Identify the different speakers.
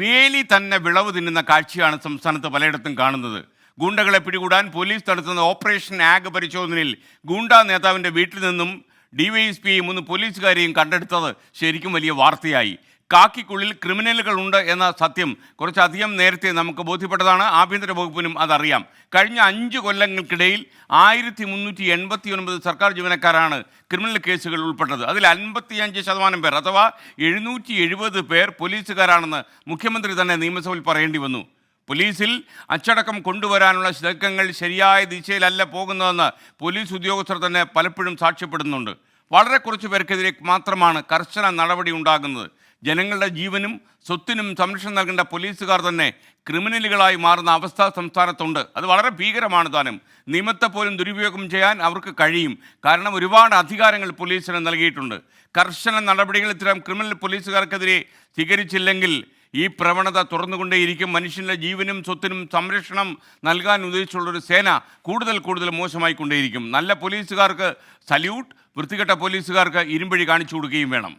Speaker 1: വേലി തന്നെ വിളവ് തിന്നുന്ന കാഴ്ചയാണ് സംസ്ഥാനത്ത് പലയിടത്തും കാണുന്നത്. ഗൂണ്ടകളെ പിടികൂടാൻ പോലീസ് നടത്തുന്ന ഓപ്പറേഷൻ ആഗ് പരിശോധനയിൽ ഗൂണ്ടാ നേതാവിൻ്റെ വീട്ടിൽ നിന്നും ഡിവൈഎസ്പിയെയും 3 പോലീസുകാരെയും കണ്ടെടുത്തത് ശരിക്കും വലിയ വാർത്തയായി. കാക്കിക്കുള്ളിൽ ക്രിമിനലുകളുണ്ട് എന്ന സത്യം കുറച്ചധികം നേരത്തെ നമുക്ക് ബോധ്യപ്പെട്ടതാണ്. ആഭ്യന്തര വകുപ്പിനും അതറിയാം. കഴിഞ്ഞ 5 കൊല്ലങ്ങൾക്കിടയിൽ 1389 സർക്കാർ ജീവനക്കാരാണ് ക്രിമിനൽ കേസുകൾ ഉൾപ്പെട്ടത്. അതിൽ 55% പേർ അഥവാ 770 പേർ പോലീസുകാരാണെന്ന് മുഖ്യമന്ത്രി തന്നെ നിയമസഭയിൽ പറയേണ്ടി വന്നു. പോലീസിൽ അച്ചടക്കം കൊണ്ടുവരാനുള്ള ശ്രമങ്ങൾ ശരിയായ ദിശയിലല്ല പോകുന്നതെന്ന് പോലീസ് ഉദ്യോഗസ്ഥർ തന്നെ പലപ്പോഴും സാക്ഷ്യപ്പെടുന്നുണ്ട്. വളരെ കുറച്ച് പേർക്കെതിരെ മാത്രമാണ് കർശന നടപടി ഉണ്ടാകുന്നത്. ജനങ്ങളുടെ ജീവനും സ്വത്തിനും സംരക്ഷണം നൽകേണ്ട പോലീസുകാർ തന്നെ ക്രിമിനലുകളായി മാറുന്ന അവസ്ഥ സംസ്ഥാനത്തുണ്ട്. അത് വളരെ ഭീകരമാണ് താനും. നിയമത്തെ പോലും ദുരുപയോഗം ചെയ്യാൻ അവർക്ക് കഴിയും. കാരണം ഒരുപാട് അധികാരങ്ങൾ പോലീസിന് നൽകിയിട്ടുണ്ട്. കർശന നടപടികൾ ഇത്തരം ക്രിമിനൽ പോലീസുകാർക്കെതിരെ സ്വീകരിച്ചില്ലെങ്കിൽ ഈ പ്രവണത തുറന്നുകൊണ്ടേയിരിക്കും. മനുഷ്യൻ്റെ ജീവനും സ്വത്തിനും സംരക്ഷണം നൽകാൻ ഉദ്ദേശിച്ചുള്ളൊരു സേന കൂടുതൽ മോശമായിക്കൊണ്ടേയിരിക്കും. നല്ല പോലീസുകാർക്ക് സല്യൂട്ട്, വൃത്തികെട്ട പോലീസുകാർക്ക് ഇരുമ്പഴി കാണിച്ചു കൊടുക്കുകയും വേണം.